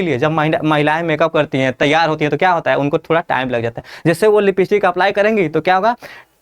लिए जब महिलाएं मेकअप करती हैं, तैयार होती हैं, तो क्या होता है, उनको थोड़ा टाइम लग जाता है। जैसे वो लिपस्टिक अप्लाई करेंगी तो क्या होगा,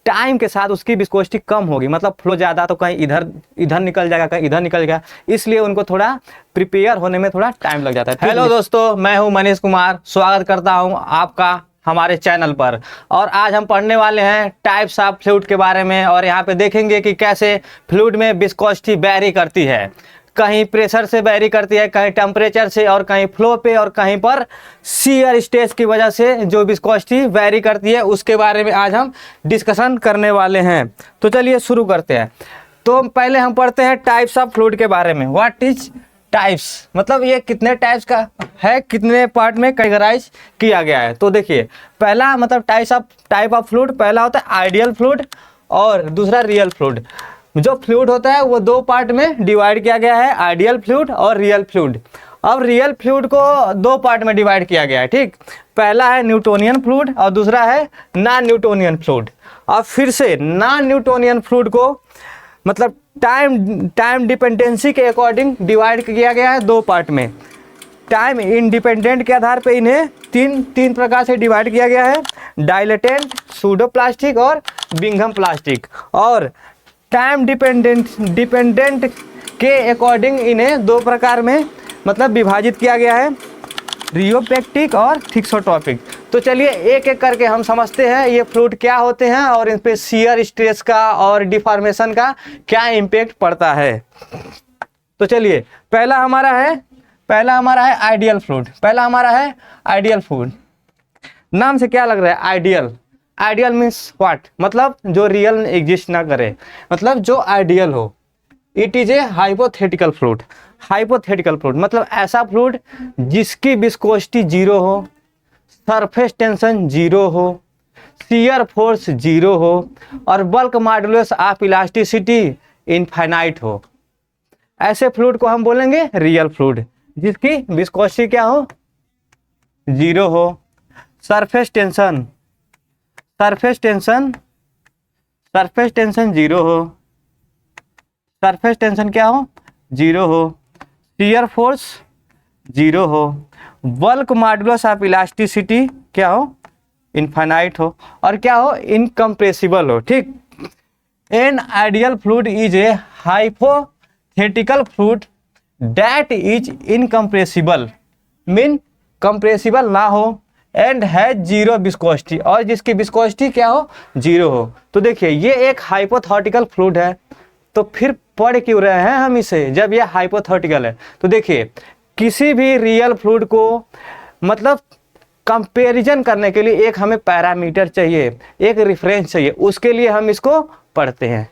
टाइम के साथ उसकी विस्कोसिटी कम होगी, मतलब फ्लो ज़्यादा तो कहीं इधर इधर निकल जाएगा, कहीं इधर निकल जाएगा, इसलिए उनको थोड़ा प्रिपेयर होने में थोड़ा टाइम लग जाता है। हेलो दोस्तों, मैं हूं मनीष कुमार, स्वागत करता हूं आपका हमारे चैनल पर। और आज हम पढ़ने वाले हैं टाइप्स ऑफ फ्लूइड के बारे में, और यहाँ पे देखेंगे कि कैसे फ्लूइड में विस्कोसिटी वैरी करती है। कहीं प्रेशर से वैरी करती है, कहीं टेम्परेचर से, और कहीं फ्लो पे, और कहीं पर शियर स्ट्रेस की वजह से जो विस्कोसिटी वैरी करती है, उसके बारे में आज हम डिस्कशन करने वाले हैं। तो चलिए शुरू करते हैं। तो पहले हम पढ़ते हैं टाइप्स ऑफ फ्लूइड के बारे में। व्हाट इज टाइप्स, मतलब ये कितने टाइप्स का है, कितने पार्ट में कैटेगराइज किया गया है। तो देखिए, पहला मतलब टाइप ऑफ फ्लूइड, पहला होता है आइडियल फ्लूइड और दूसरा रियल फ्लूइड। जो फ्लूइड होता है वो दो पार्ट में डिवाइड किया गया है, आइडियल फ्लूइड और रियल फ्लूइड। अब रियल फ्लूइड को दो पार्ट में डिवाइड किया गया है, ठीक। पहला है न्यूटोनियन फ्लूइड और दूसरा है नॉन न्यूटोनियन फ्लूइड। अब फिर से नॉन न्यूटोनियन फ्लूइड को मतलब टाइम डिपेंडेंसी के अकॉर्डिंग डिवाइड किया गया है दो पार्ट में। टाइम इंडिपेंडेंट के आधार पे इन्हें तीन प्रकार से डिवाइड किया गया है, डाइलेटेंट, सूडो प्लास्टिक और बिंघम प्लास्टिक। और टाइम डिपेंडेंट के अकॉर्डिंग इन्हें दो प्रकार में मतलब विभाजित किया गया है, रियोपेक्टिक और थिक्सोट्रॉपिक। तो चलिए एक एक करके हम समझते हैं ये फ्लूइड क्या होते हैं और इन पे शियर स्ट्रेस का और डिफॉर्मेशन का क्या इम्पैक्ट पड़ता है। तो चलिए पहला हमारा है आइडियल फ्लूइड। पहला हमारा है आइडियल फ्लूइड। नाम से क्या लग रहा है, आइडियल। आइडियल मीन्स व्हाट, मतलब जो रियल में एग्जिस्ट ना करे, मतलब जो आइडियल हो। It is a hypothetical fluid. Hypothetical fluid मतलब ऐसा फ्लूइड जिसकी विस्कोसिटी जीरो हो, सरफेस टेंशन जीरो हो, शियर फोर्स जीरो हो, और bulk modulus of elasticity infinite हो। ऐसे फ्लूइड को हम बोलेंगे रियल फ्लूइड, जिसकी विस्कोसिटी क्या हो, जीरो हो, सरफेस टेंशन जीरो हो, सरफेस टेंशन क्या हो, जीरो हो, शियर फोर्स जीरो हो, बल्क मॉडुलस ऑफ इलास्टिसिटी क्या हो, इनफाइनाइट हो, और क्या हो, इनकम्प्रेसिबल हो, ठीक। An ideal fluid is A hypothetical fluid that is incompressible, mean compressible ना हो, एंड है जीरो विस्कोसिटी, और जिसकी विस्कोसिटी क्या हो, जीरो हो। तो देखिए ये एक हाइपोथेटिकल फ्लूइड है, तो फिर पढ़ क्यों रहे हैं हम इसे जब ये हाइपोथेटिकल है। तो देखिए किसी भी रियल फ्लूइड को मतलब कंपैरिजन करने के लिए एक हमें पैरामीटर चाहिए, एक रेफरेंस चाहिए, उसके लिए हम इसको पढ़ते हैं।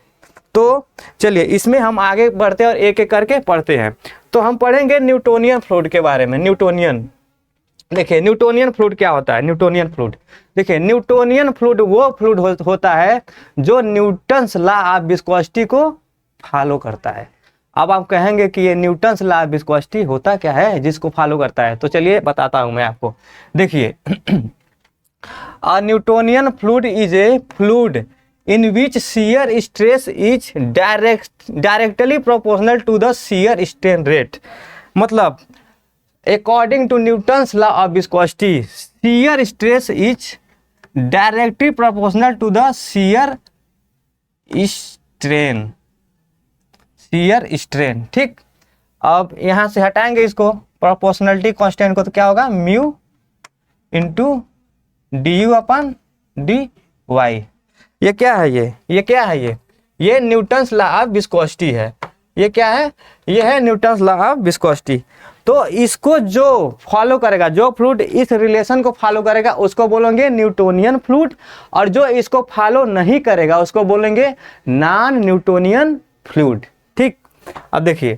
तो चलिए इसमें हम आगे बढ़ते हैं और एक एक करके पढ़ते हैं। तो हम पढ़ेंगे न्यूटोनियन फ्लूइड के बारे में। न्यूटोनियन, देखिए न्यूटोनियन फ्लूइड क्या होता है। न्यूटोनियन फ्लूइड, देखिए न्यूटोनियन फ्लूइड वो फ्लूइड होता है जो न्यूटन्स लॉ ऑफ विस्कोसिटी को फॉलो करता है। अब आप कहेंगे कि ये न्यूटन्स लॉ ऑफ विस्कोसिटी होता क्या है जिसको फॉलो करता है, तो चलिए बताता हूं मैं आपको। देखिए a Newtonian fluid is a fluid in which shear stress is directly proportional to the shear strain rate. मतलब according to Newton's law of viscosity, shear stress is directly proportional to the shear strain, ठीक। अब यहां से हटाएंगे इसको proportionality constant को, तो क्या होगा, mu into d u upon d y. ये क्या है, ये क्या है, ये न्यूटन्स लॉ ऑफ विस्कोसिटी है। ये क्या है, ये है न्यूटन्स लॉ ऑफ विस्कोसिटी। तो इसको जो फॉलो करेगा, जो फ्लूइड इस रिलेशन को फॉलो करेगा उसको बोलेंगे न्यूटोनियन फ्लूइड, और जो इसको फॉलो नहीं करेगा उसको बोलेंगे नॉन न्यूटोनियन फ्लूइड, ठीक। अब देखिए,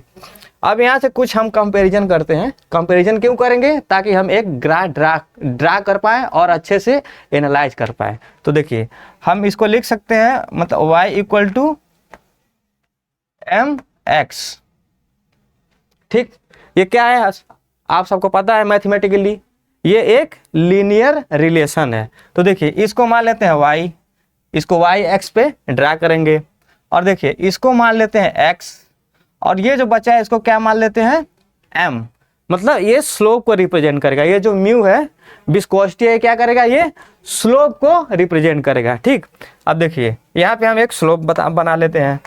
अब यहाँ से कुछ हम कंपैरिजन करते हैं। कंपैरिजन क्यों करेंगे, ताकि हम एक ग्राफ ड्रा कर पाए और अच्छे से एनालाइज कर पाए। तो देखिए हम इसको लिख सकते हैं, मतलब y इक्वल टू mx, ठीक। ये क्या है, आप सबको पता है मैथमेटिकली, ये एक लीनियर रिलेशन है। तो देखिए इसको मान लेते हैं y, इसको y x पे ड्रा करेंगे, और देखिए इसको मान लेते हैं x, और ये जो बचा है इसको क्या मान लेते हैं m। मतलब ये स्लोप को रिप्रेजेंट करेगा। ये जो म्यू है विस्कोसिटी है, क्या करेगा, ये स्लोप को रिप्रेजेंट करेगा। ठीक, अब देखिए यहाँ पे हम एक स्लोप बना लेते हैं।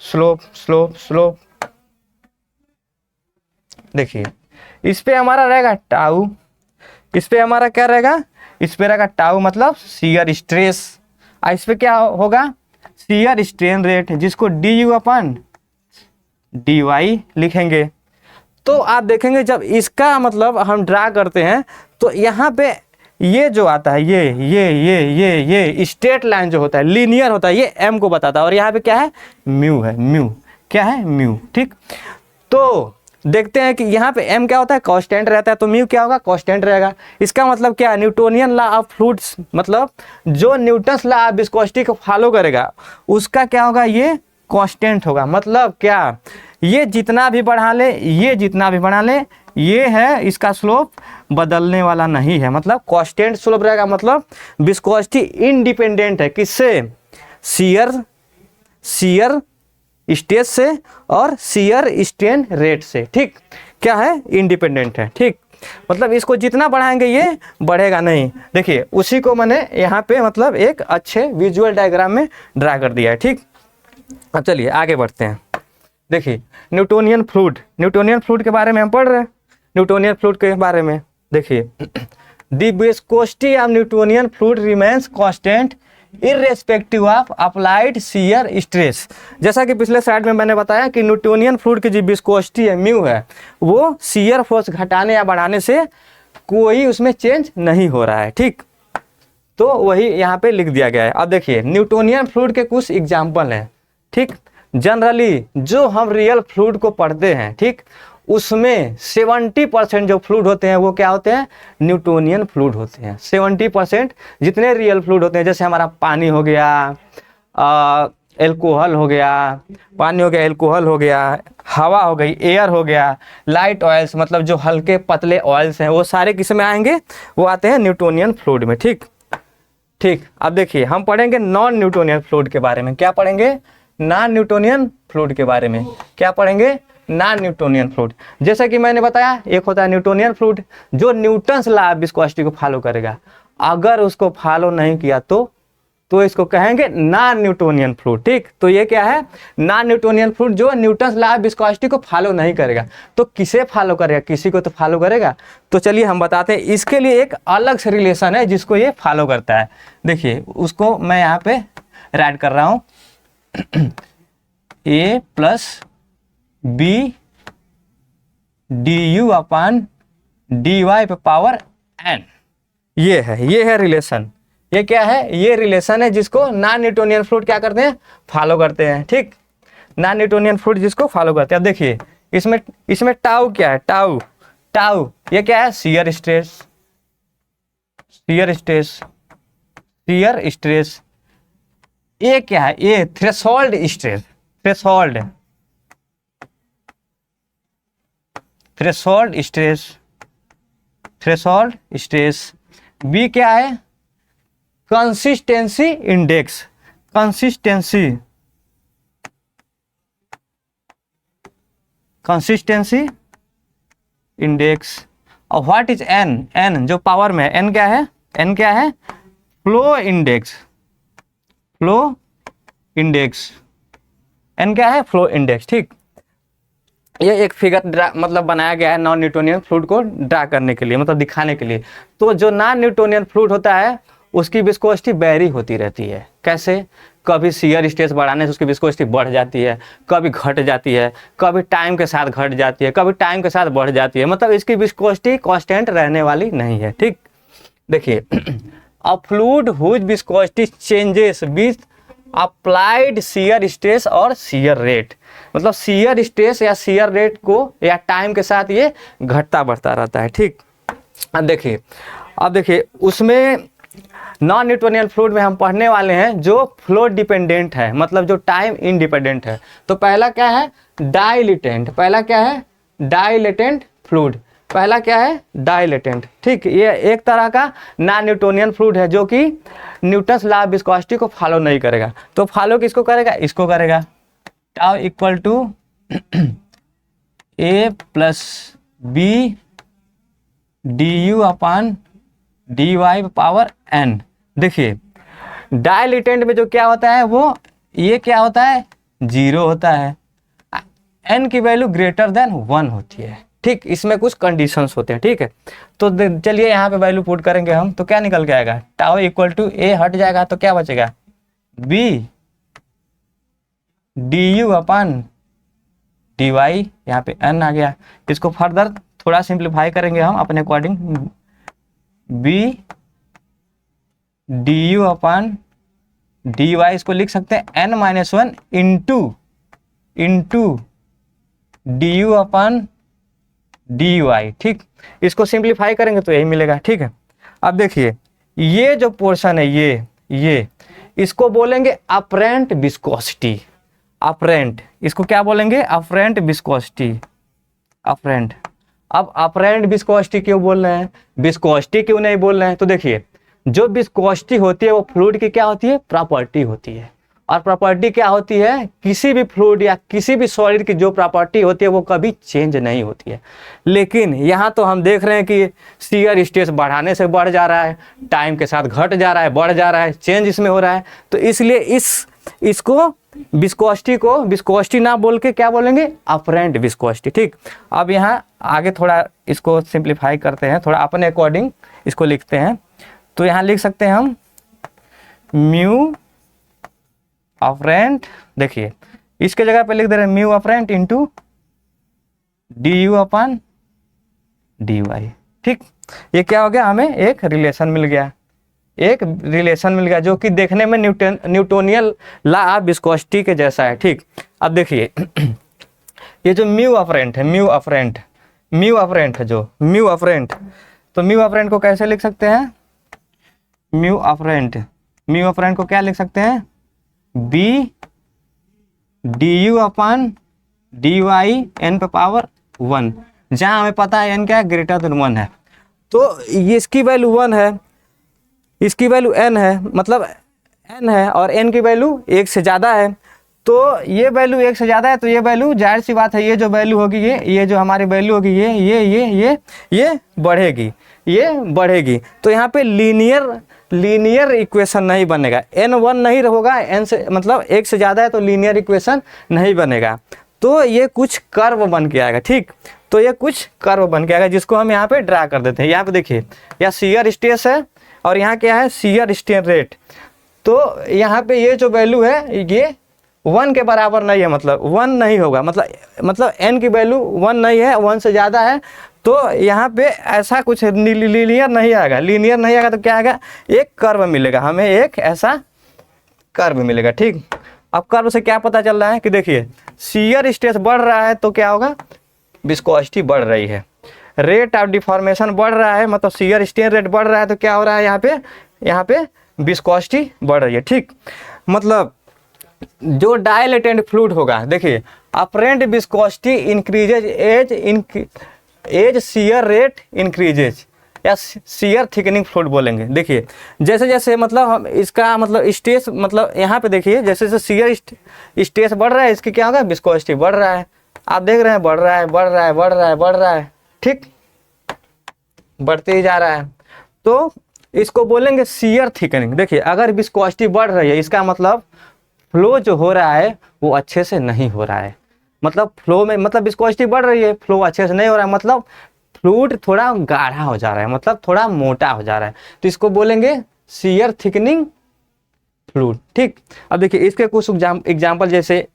स्लोप स्लोप स्लोप, देखिए इस पे हमारा रहेगा टाउ, इस पे हमारा क्या रहेगा, इस पे रहेगा टाउ मतलब शियर स्ट्रेस, और इस पे क्या होगा, शियर स्ट्रेन रेट, जिसको d u upon d y लिखेंगे। तो आप देखेंगे जब इसका मतलब हम ड्रा करते हैं तो यहाँ पे ये जो आता है ये स्ट्रेट लाइन जो होता है, लीनियर होता है, ये एम को बताता है, और यहाँ पे क्या है, म्यू है, म्यू क्या है, म्यू। ठीक, तो देखते हैं कि यहाँ पे m क्या होता है, कांस्टेंट रहता है, तो म्यू क्या होगा, कांस्टेंट रहेगा। इसका मतलब क्या है, न्यूटोनियन लॉ ऑफ फ्लूइड्स, मतलब जो न्यूटन्स लॉ ऑफ विस्कोसिटी को फॉलो करेगा उसका क्या होगा, ये कांस्टेंट होगा। मतलब क्या, ये जितना भी बढ़ा ले, ये जितना भी बढ़ा ले, ये है इसका स्लोप बदलने वाला नहीं है, मतलब कांस्टेंट स्लोप रहेगा। मतलब विस्कोसिटी इंडिपेंडेंट है किससे, शियर स्ट्रेस से और शियर स्ट्रेन रेट से। ठीक, क्या है, इंडिपेंडेंट है। ठीक, मतलब इसको जितना बढ़ाएंगे ये बढ़ेगा नहीं। देखिए उसी को मैंने यहाँ पे मतलब एक अच्छे विजुअल डायग्राम में ड्रा कर दिया है। ठीक, अब चलिए आगे बढ़ते हैं। देखिए न्यूटोनियन फ्लूइड के बारे में हम पढ़ रहे हैं, न्यूटोनियन फ्लूइड के बारे में। देखिए the viscosity of Newtonian fluid remains constant irrespective of applied shear stress. जैसा कि पिछले स्लाइड में मैंने बताया कि न्यूटोनियन फ्लूइड की जो विस्कोसिटी है, म्यू है, वो शियर फोर्स घटाने या बढ़ाने से कोई उसमें चेंज नहीं हो रहा है। ठीक, तो वही यहाँ पे लिख दिया गया है। अब देखिए न्यूटोनियन फ्लूइड के कुछ एग्जाम्पल हैं। ठीक, जनरली जो हम रियल फ्लूइड को पढ़ते हैं, ठीक, उसमें 70% जो फ्लूइड होते हैं वो क्या होते हैं, न्यूटोनियन फ्लूइड होते हैं। 70% जितने रियल फ्लूइड होते हैं, जैसे हमारा पानी हो गया, एल्कोहल हो गया, पानी हो गया, एल्कोहल हो गया, हवा हो गई, एयर हो गया, लाइट ऑयल्स मतलब जो हल्के पतले ऑयल्स हैं, वो सारे किस में आएंगे, वो आते हैं न्यूटोनियन फ्लूइड में। ठीक, अब देखिए हम पढ़ेंगे नॉन न्यूटोनियन फ्लूइड के बारे में। क्या पढ़ेंगे, नॉन न्यूटोनियन फ्लूइड के बारे में। क्या पढ़ेंगे, नॉन न्यूटोनियन फ्लूइड। जैसा कि मैंने बताया, एक होता है न्यूटोनियन फ्लूइड जो न्यूटन्स लॉ ऑफ विस्कोसिटी को फॉलो करेगा। अगर उसको फॉलो नहीं किया तो इसको कहेंगे नॉन न्यूटोनियन फ्लूइड। ठीक, तो ये क्या है, नॉन न्यूटोनियन फ्लूइड जो न्यूटन्स लॉ ऑफ विस्कोसिटी को फॉलो नहीं करेगा। तो किसे फॉलो करेगा, किसी को तो फॉलो करेगा। तो चलिए हम बताते हैं, इसके लिए एक अलग से रिलेशन है जिसको ये फॉलो करता है। देखिए उसको मैं यहाँ पे राइट कर रहा हूँ, a plus b d u upon d y पे पावर n। ये है रिलेशन। ये क्या है, ये रिलेशन है जिसको नॉन न्यूटोनियन फ्लूइड क्या करते हैं, फॉलो करते हैं। ठीक, नॉन न्यूटोनियन फ्लूइड जिसको फॉलो करते हैं। अब देखिए इसमें टाउ क्या है, टाउ ये क्या है, शियर स्ट्रेस। ये क्या है, ये थ्रेशोल्ड स्ट्रेस। बी क्या है, कंसिस्टेंसी इंडेक्स। और व्हाट इज एन जो पावर में है, एन क्या है, फ्लो इंडेक्स। एन क्या है, फ्लो इंडेक्स। ठीक, ये एक फिगर मतलब बनाया गया है नॉन न्यूटोनियन फ्लूइड को ड्रा करने के लिए, मतलब दिखाने के लिए। तो जो नॉन न्यूटोनियन फ्लूइड होता है उसकी विस्कोसिटी वेरी होती रहती है। कैसे, कभी शियर स्ट्रेस बढ़ाने से उसकी विस्कोसिटी बढ़ जाती है, कभी घट जाती है, कभी टाइम के साथ घट जाती है, कभी टाइम के साथ बढ़ जाती है। मतलब इसकी विस्कोसिटी कांस्टेंट रहने वाली नहीं है। ठीक, देखिए a fluid whose viscosity changes with applied shear stress और शियर रेट, मतलब शियर स्ट्रेस या शियर रेट को या टाइम के साथ ये घटता बढ़ता रहता है। ठीक, अब देखिए उसमें नॉन न्यूटोनियन फ्लूइड में हम पढ़ने वाले हैं जो फ्लो डिपेंडेंट है, मतलब जो टाइम इंडिपेंडेंट है। तो पहला क्या है, डाइलेटेंट फ्लूइड। ठीक, ये एक तरह का नॉन न्यूटोनियन फ्लूइड है जो कि न्यूटन्स लॉ ऑफ विस्कोसिटी को फॉलो नहीं करेगा। तो फॉलो किसको करेगा, इसको करेगा। Tau equal to a plus b d u upon d y power n. देखिए डाइलेटेंट में जो क्या होता है वो ये क्या होता है 0 होता है, एन की वैल्यू ग्रेटर देन 1 होती है। ठीक, इसमें कुछ कंडीशंस होते हैं। ठीक है, तो चलिए यहाँ पे वैल्यू पुट करेंगे हम तो क्या निकल के आएगा, टाउ इक्वल टू ए हट जाएगा तो क्या बचेगा b d u upon d y, यहाँ पे एन आ गया। इसको फर्दर थोड़ा सिंप्लीफाई करेंगे हम अपने according, b d u upon d y, इसको लिख सकते हैं n minus 1 into d u upon d y. ठीक, इसको सिंप्लीफाई करेंगे तो यही मिलेगा। ठीक है, अब देखिए ये जो पोर्शन है ये इसको बोलेंगे अपरेंट विस्कोसिटी। अपरेंट, इसको क्या बोलेंगे अपरेंट विस्कोसिटी, अपरेंट। अब अपरेंट विस्कोसिटी क्यों बोल रहे हैं, विस्कोसिटी क्यों नहीं बोल रहे हैं, तो देखिए जो विस्कोसिटी होती है वो फ्लूइड की क्या होती है प्रॉपर्टी होती है, और प्रॉपर्टी क्या होती है किसी भी फ्लूइड या किसी भी सॉलिड की जो प्रॉपर्टी होती है वो कभी चेंज नहीं होती है। लेकिन यहाँ तो हम देख रहे हैं कि शियर स्ट्रेस बढ़ाने से बढ़ जा रहा है, टाइम के साथ घट जा रहा है, बढ़ जा रहा है, चेंज इसमें हो रहा है, तो इसलिए इसको विस्कोसिटी ना बोल के क्या बोलेंगे अपरेंट विस्कोसिटी। ठीक, अब यहाँ आगे थोड़ा इसको सिंप्लीफाई करते हैं, थोड़ा अपने अकॉर्डिंग इसको लिखते हैं, तो यहाँ लिख सकते हैं हम म्यू अपरेंट, देखिए इसके जगह पे लिख दे रहे हैं mu apparent into d u upon d y. ठीक, ये क्या हो गया, हमें एक रिलेशन मिल गया, एक रिलेशन मिल गया जो कि देखने में न्यूटोनियल लॉ ऑफ विस्कोसिटी के जैसा है। ठीक, अब देखिए ये जो म्यू अपरेंट है, म्यू अपरेंट है जो म्यू अपरेंट, तो म्यू अपरेंट को कैसे लिख सकते हैं, म्यू अपरेंट को क्या लिख सकते हैं b d u upon d y n पे पावर 1, जहाँ हमें पता है एन क्या है ग्रेटर देन 1 है, तो ये इसकी वैल्यू 1 है, इसकी वैल्यू n है, मतलब n है और n की वैल्यू 1 से ज़्यादा है, तो ये वैल्यू 1 से ज़्यादा है, तो ये वैल्यू जाहिर सी बात है ये जो वैल्यू होगी ये जो हमारी वैल्यू होगी ये बढ़ेगी, तो यहाँ पे लीनियर इक्वेशन नहीं बनेगा, n1 नहीं होगा, n से मतलब 1 से ज़्यादा है तो लीनियर इक्वेशन नहीं बनेगा, तो ये कुछ कर्व बन के आएगा। ठीक, तो ये कुछ कर्व बन के आएगा जिसको हम यहाँ पे ड्रा कर देते हैं। यहाँ पे देखिए यह शियर स्ट्रेस है और यहाँ क्या है शियर स्ट्रेन रेट, तो यहाँ पे ये जो वैल्यू है ये 1 के बराबर नहीं है, मतलब 1 नहीं होगा, मतलब n की वैल्यू 1 नहीं है, 1 से ज़्यादा है, तो यहाँ पे ऐसा कुछ लीनियर नहीं आएगा, तो क्या आएगा एक कर्व मिलेगा, हमें एक ऐसा कर्व मिलेगा। ठीक, अब कर्व से क्या पता चल रहा है कि देखिए शियर स्ट्रेस बढ़ रहा है तो क्या होगा विस्कोसिटी बढ़ रही है, रेट ऑफ डिफॉर्मेशन बढ़ रहा है, मतलब शियर स्ट्रेन रेट बढ़ रहा है, तो क्या हो रहा है यहाँ पे विस्कोसिटी बढ़ रही है। ठीक, मतलब जो डाइलेटेंट फ्लूइड होगा, देखिए apparent viscosity increases as shear rate increases, या शियर थिकनिंग फ्लूइड बोलेंगे। देखिए जैसे जैसे मतलब हम इसका मतलब स्ट्रेस, मतलब यहाँ पे देखिए जैसे जैसे शियर स्ट्रेस बढ़ रहा है इसकी क्या होगा विस्कोसिटी बढ़ रहा है, आप देख रहे हैं बढ़ रहा है। ठीक, बढ़ते ही जा रहा है, तो इसको बोलेंगे शियर थिकनिंग। देखिए अगर विस्कोसिटी बढ़ रही है इसका मतलब फ्लो जो हो रहा है वो अच्छे से नहीं हो रहा है, मतलब फ्लो में मतलब विस्कोसिटी बढ़ रही है, फ्लो अच्छे से नहीं हो रहा है, मतलब फ्लूइड थोड़ा गाढ़ा हो जा रहा है, मतलब थोड़ा मोटा हो जा रहा है, तो इसको बोलेंगे शियर थिकनिंग फ्लूइड। ठीक, अब देखिए इसके कुछ एग्जाम्पल, जैसे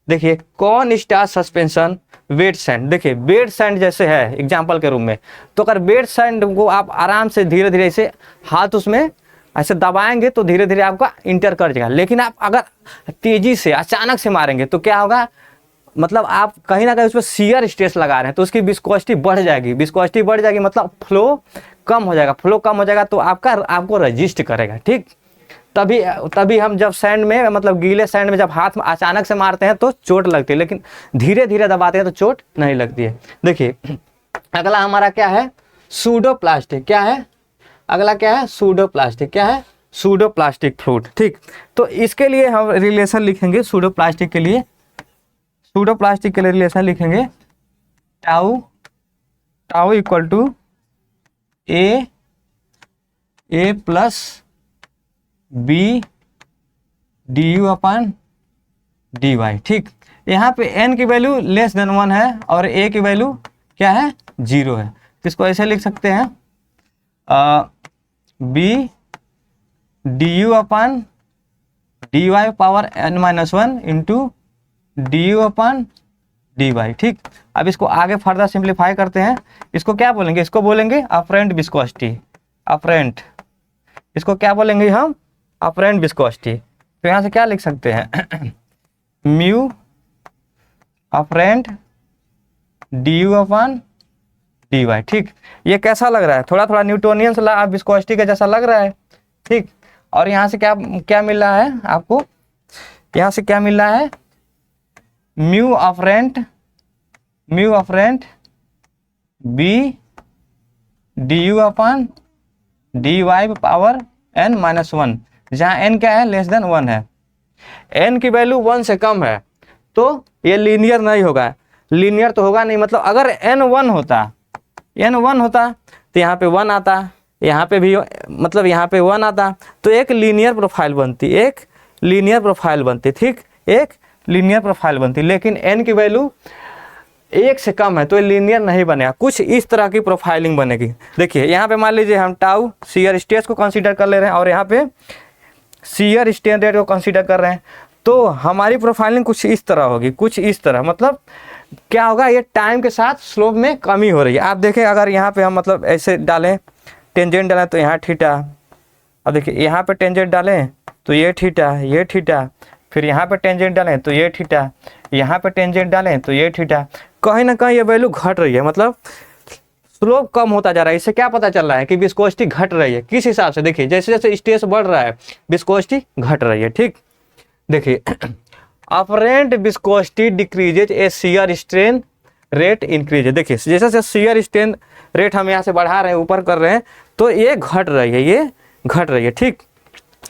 देखिए corn starch suspension, wet sand, देखिए वेट सैंड जैसे है एग्जाम्पल के रूप में, तो अगर वेट सैंड को आप आराम से धीरे धीरे ऐसे हाथ उसमें ऐसे दबाएंगे तो धीरे धीरे आपका इंटर कर जाएगा, लेकिन आप अगर तेजी से अचानक से मारेंगे तो क्या होगा, मतलब आप कहीं ना कहीं उस पर शियर स्ट्रेस लगा रहे हैं तो उसकी विस्कोसिटी बढ़ जाएगी, मतलब फ्लो कम हो जाएगा, तो आपको रजिस्ट करेगा। ठीक, तभी हम जब सैंड में मतलब गीले सैंड में जब हाथ में अचानक से मारते हैं तो चोट लगती है, लेकिन धीरे धीरे दबाते हैं तो चोट नहीं लगती है। देखिए अगला हमारा क्या है सूडोप्लास्टिक, सूडोप्लास्टिक फ्लूइड। ठीक, तो इसके लिए हम रिलेशन लिखेंगे सूडोप्लास्टिक के लिए रिलेशन लिखेंगे tau equal to a plus b d u upon d y. ठीक, यहाँ पे n की वैल्यू लेस देन 1 है और a की वैल्यू क्या है 0 है, तो इसको ऐसे लिख सकते हैं b d u upon d y power n-1 into d u upon d y. ठीक, अब इसको आगे फर्दर सिंप्लीफाई करते हैं। इसको क्या बोलेंगे, इसको बोलेंगे अपरेंट विस्कोसिटी, अपरेंट, इसको क्या बोलेंगे हम, अपरेंट विस्कोसिटी। तो यहाँ से क्या लिख सकते हैं mu apparent d u upon d y. ठीक, ये कैसा लग रहा है, थोड़ा थोड़ा न्यूटोनियन से आप विस्कोसिटी का जैसा लग रहा है। ठीक, और यहाँ से क्या क्या मिल रहा है आपको, यहाँ से क्या मिल रहा है mu apparent b d u upon d y power n-1, जहाँ n क्या है लेस देन 1 है। n की वैल्यू 1 से कम है तो ये लीनियर नहीं होगा, लीनियर तो होगा नहीं, मतलब अगर n 1 होता तो यहाँ पे 1 आता, यहाँ पे भी मतलब यहाँ पे 1 आता, तो एक लीनियर प्रोफाइल बनती, एक लीनियर प्रोफाइल बनती। ठीक, एक लीनियर प्रोफाइल बनती, लेकिन n की वैल्यू 1 से कम है तो ये लीनियर नहीं बनेगा, कुछ इस तरह की प्रोफाइलिंग बनेगी। देखिए यहाँ पे मान लीजिए हम टाउ शियर स्ट्रेस को कंसीडर कर ले रहे हैं और यहाँ पे शियर स्ट्रेन रेट को कंसीडर कर रहे हैं, तो हमारी प्रोफाइलिंग कुछ इस तरह होगी, कुछ इस तरह, मतलब क्या होगा, ये टाइम के साथ स्लोप में कमी हो रही है। आप देखें अगर यहाँ पे हम मतलब ऐसे डालें, टेंजेंट डालें तो यहाँ थीटा, अब देखिए यहाँ पे टेंजेंट डालें तो ये थीटा, फिर यहाँ पे टेंजेंट डालें तो ये थीटा, यहाँ पे टेंजेंट डालें तो ये थीटा, कहीं ना कहीं ये वैल्यू घट रही है, मतलब स्लोप कम होता जा रहा है। इससे क्या पता चल रहा है कि विस्कोसिटी घट रही है, किस हिसाब से, देखिए जैसे जैसे स्ट्रेस बढ़ रहा है विस्कोसिटी घट रही है। ठीक, देखिए अपरेंट विस्कोसिटी डिक्रीजेज ए शियर स्ट्रेन रेट इंक्रीज, देखिए जैसे जैसे शियर स्ट्रेन रेट हम यहाँ से बढ़ा रहे हैं, ऊपर कर रहे हैं, तो ये घट रही है, ये घट रही है। ठीक,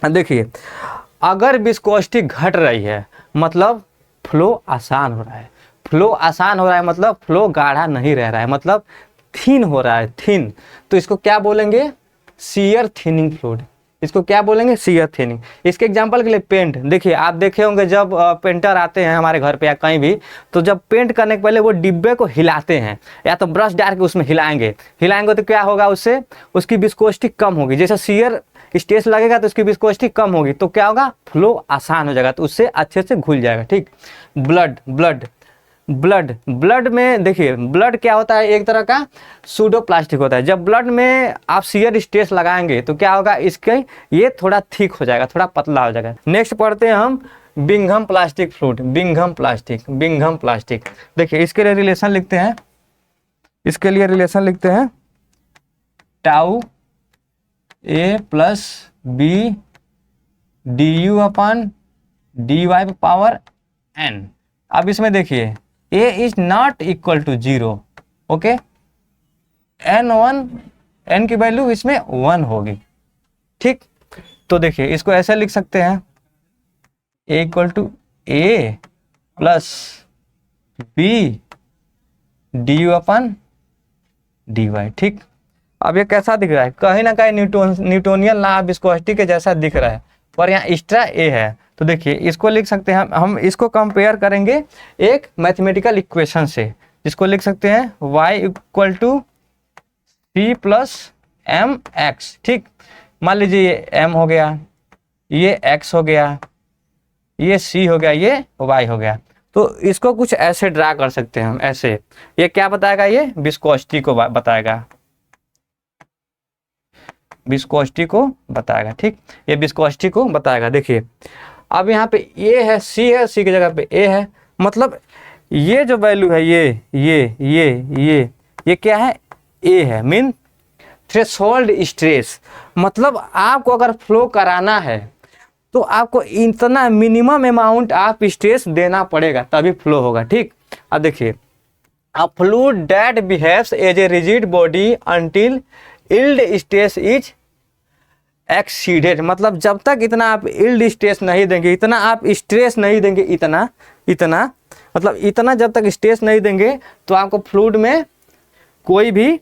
देखिए अगर विस्कोसिटी घट रही है मतलब फ्लो आसान हो रहा है, फ्लो आसान हो रहा है मतलब फ्लो गाढ़ा नहीं रह रहा है, मतलब थिन हो रहा है, थिन, तो इसको क्या बोलेंगे शियर थिनिंग फ्लूइड, इसको क्या बोलेंगे शियर थिनिंग। इसके एग्जांपल के लिए पेंट, देखिए आप देखे होंगे जब पेंटर आते हैं हमारे घर पे या कहीं भी, तो जब पेंट करने के पहले वो डिब्बे को हिलाते हैं या तो ब्रश डाल के उसमें हिलाएंगे तो क्या होगा, उससे उसकी विस्कोसिटी कम होगी, जैसे शियर स्ट्रेस लगेगा तो उसकी विस्कोसिटी कम होगी, तो क्या होगा फ्लो आसान हो जाएगा, तो उससे अच्छे से घुल जाएगा। ठीक, ब्लड में देखिए ब्लड क्या होता है, एक तरह का सूडो प्लास्टिक होता है। जब ब्लड में आप शियर स्ट्रेस लगाएंगे तो क्या होगा, इसके ये थोड़ा थिक हो जाएगा, थोड़ा पतला हो जाएगा। नेक्स्ट पढ़ते हैं हम Bingham plastic fluid, Bingham plastic. देखिए इसके लिए रिलेशन लिखते हैं, tau a plus b d u upon d y power n। अब इसमें देखिए a is not equal to 0, okay, n की वैल्यू इसमें 1 होगी। ठीक, तो देखिए इसको ऐसे लिख सकते हैं a equal to a plus b d u upon d y. ठीक, अब ये कैसा दिख रहा है, कहीं ना कहीं न्यूटोनियन लॉ विस्कोसिटी के जैसा दिख रहा है, पर यहाँ एक्स्ट्रा a है, तो देखिए इसको लिख सकते हैं हम इसको कंपेयर करेंगे एक मैथमेटिकल इक्वेशन से, जिसको लिख सकते हैं y equal to c plus m x. ठीक, मान लीजिए ये m हो गया, ये x हो गया, ये c हो गया, ये y हो गया, तो इसको कुछ ऐसे ड्रा कर सकते हैं हम, ऐसे। ये क्या बताएगा, ये विस्कोसिटी को बताएगा, विस्कोसिटी को बताएगा। ठीक, ये विस्कोसिटी को बताएगा। देखिए अब यहाँ पे a है, c है, c की जगह पे a है, मतलब ये जो वैल्यू है ये क्या है, a है, मीन थ्रेशोल्ड स्ट्रेस, मतलब आपको अगर फ्लो कराना है तो आपको इतना मिनिमम अमाउंट आप स्ट्रेस देना पड़ेगा तभी फ्लो होगा। ठीक, अब देखिए a fluid that behaves as a rigid body until yield stress is exceeded, मतलब जब तक इतना आप यील्ड स्ट्रेस नहीं देंगे, इतना आप स्ट्रेस नहीं देंगे, इतना मतलब इतना जब तक स्ट्रेस नहीं देंगे तो आपको फ्लूइड में कोई भी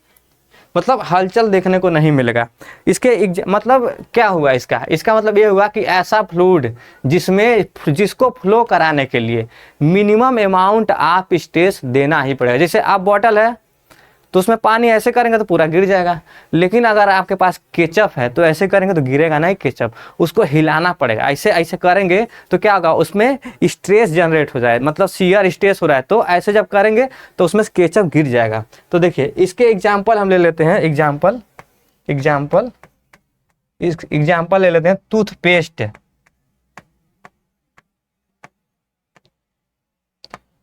मतलब हलचल देखने को नहीं मिलेगा। इसके मतलब क्या हुआ, इसका मतलब ये हुआ कि ऐसा फ्लूइड जिसको फ्लो कराने के लिए मिनिमम अमाउंट ऑफ स्ट्रेस देना ही पड़ेगा। जैसे आप बॉटल है तो उसमें पानी ऐसे करेंगे तो पूरा गिर जाएगा, लेकिन अगर आपके पास केचप है तो ऐसे करेंगे तो गिरेगा नहीं केचप, उसको हिलाना पड़ेगा। ऐसे ऐसे करेंगे तो क्या होगा, उसमें स्ट्रेस जनरेट हो जाए, मतलब शियर स्ट्रेस हो रहा है, तो ऐसे जब करेंगे तो उसमें केचप गिर जाएगा। तो देखिए इसके एग्जाम्पल हम ले लेते हैं, एग्जाम्पल ले लेते हैं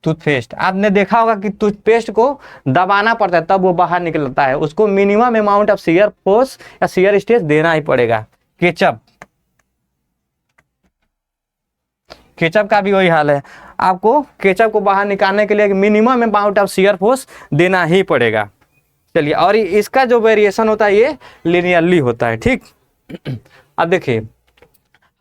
टूथपेस्ट। आपने देखा होगा कि टूथपेस्ट को दबाना पड़ता है तब वो बाहर निकलता है, उसको minimum amount of shear force या शियर स्ट्रेस देना ही पड़ेगा। केचप का भी वही हाल है, आपको केचप को बाहर निकालने के लिए minimum amount of shear force देना ही पड़ेगा। चलिए, और इसका जो वेरिएशन होता है ये लिनियरली होता है, ठीक। अब देखिए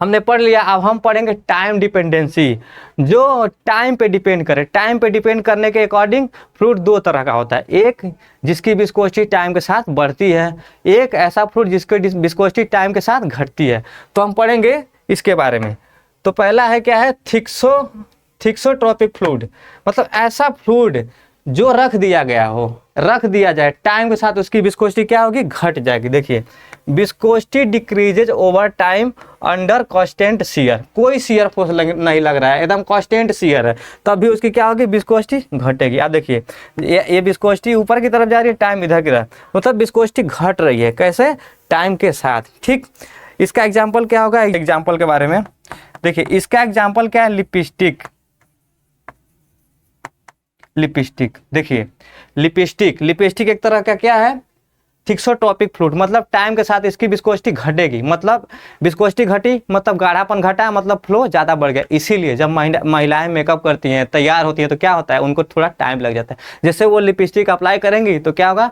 हमने पढ़ लिया, अब हम पढ़ेंगे टाइम डिपेंडेंसी, जो टाइम पे डिपेंड करे। टाइम पे डिपेंड करने के अकॉर्डिंग फ्लूइड दो तरह का होता है, एक जिसकी विस्कोसिटी टाइम के साथ बढ़ती है, एक ऐसा फ्लूइड जिसकी विस्कोसिटी टाइम के साथ घटती है। तो हम पढ़ेंगे इसके बारे में। तो पहला है क्या है, थिक्सोट्रोपिक फ्लूइड, मतलब ऐसा फ्लूइड जो रख दिया जाए टाइम के साथ उसकी विस्कोसिटी क्या होगी, घट जाएगी। देखिए viscosity decreases over time under constant shear, कोई शियर फोर्स नहीं लग रहा है, एकदम कांस्टेंट शियर है, तब भी उसकी क्या होगी, विस्कोसिटी घटेगी। आप देखिए ये विस्कोसिटी ऊपर की तरफ जा रही है, टाइम इधर की तरफ, मतलब विस्कोसिटी घट रही है, कैसे, टाइम के साथ, ठीक। इसका एग्जाम्पल क्या होगा, एग्जाम्पल के बारे में देखिए, इसका एग्जाम्पल क्या है, लिपस्टिक। देखिए लिपस्टिक एक तरह का क्या है, थिक्सोट्रोपिक फ्लूइड, मतलब टाइम के साथ इसकी विस्कोसिटी घटेगी, मतलब विस्कोसिटी घटी मतलब गाढ़ापन घटा, मतलब फ्लो ज़्यादा बढ़ गया। इसीलिए जब महिलाएं मेकअप करती हैं, तैयार होती हैं, तो क्या होता है, उनको थोड़ा टाइम लग जाता है। जैसे वो लिपस्टिक अप्लाई करेंगी तो क्या होगा,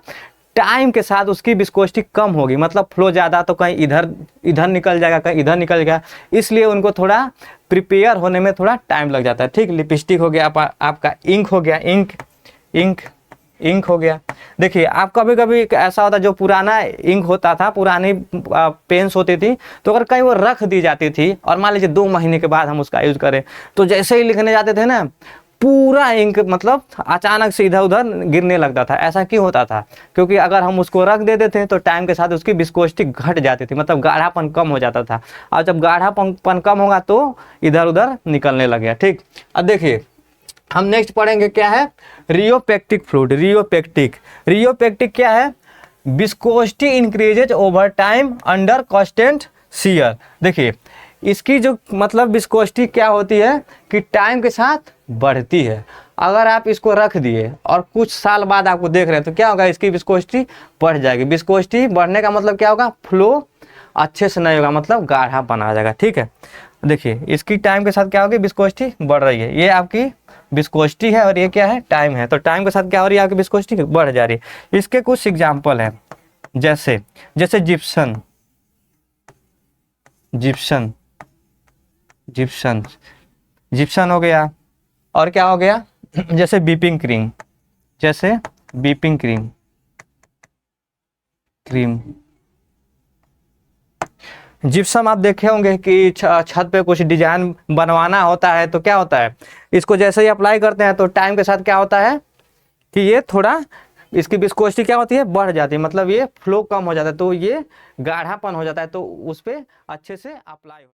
टाइम के साथ उसकी विस्कोसिटी कम होगी, मतलब फ्लो ज़्यादा, तो कहीं इधर निकल जाएगा, कहीं इधर निकल जाएगा, इसलिए उनको थोड़ा प्रिपेयर होने में थोड़ा टाइम लग जाता है, ठीक। लिपस्टिक हो गया, आपका इंक हो गया, इंक हो गया। देखिए आप कभी ऐसा होता है, जो पुराना इंक होता था, पुरानी पेन्स होती थी, तो अगर कहीं वो रख दी जाती थी और मान लीजिए 2 महीने के बाद हम उसका यूज़ करें, तो जैसे ही लिखने जाते थे ना, पूरा इंक मतलब अचानक से इधर उधर गिरने लगता था। ऐसा क्यों होता था, क्योंकि अगर हम उसको रख देते थे तो टाइम के साथ उसकी विस्कोसिटी घट जाती थी, मतलब गाढ़ापन कम हो जाता था, और जब गाढ़ापन कम होगा तो इधर उधर निकलने लग गया, ठीक। अब देखिए हम नेक्स्ट पढ़ेंगे क्या है, रियोपेक्टिक फ्लूइड। रियोपेक्टिक क्या है, viscosity increases over time under constant shear. देखिए इसकी जो मतलब विस्कोसिटी क्या होती है कि टाइम के साथ बढ़ती है। अगर आप इसको रख दिए और कुछ साल बाद आपको देख रहे हैं तो क्या होगा, इसकी विस्कोसिटी बढ़ जाएगी। विस्कोसिटी बढ़ने का मतलब क्या होगा, फ्लो अच्छे से नहीं होगा, मतलब गाढ़ापन आ जाएगा, ठीक है। देखिए इसकी टाइम के साथ क्या होगी, विस्कोसिटी बढ़ रही है, ये आपकी विस्कोसिटी है और ये क्या है, टाइम है, तो टाइम के साथ क्या हो रही है, आपकी विस्कोसिटी बढ़ जा रही है। इसके कुछ एग्जाम्पल हैं, जैसे जिप्सन हो गया, और क्या हो गया, जैसे बीपिंग क्रीम। जिप्सम आप देखे होंगे कि छत पे कुछ डिजाइन बनवाना होता है तो क्या होता है, इसको जैसे ही अप्लाई करते हैं तो टाइम के साथ क्या होता है कि ये थोड़ा इसकी विस्कोसिटी क्या होती है, बढ़ जाती है, मतलब ये फ्लो कम हो जाता है, तो ये गाढ़ापन हो जाता है, तो उस पर अच्छे से अप्लाई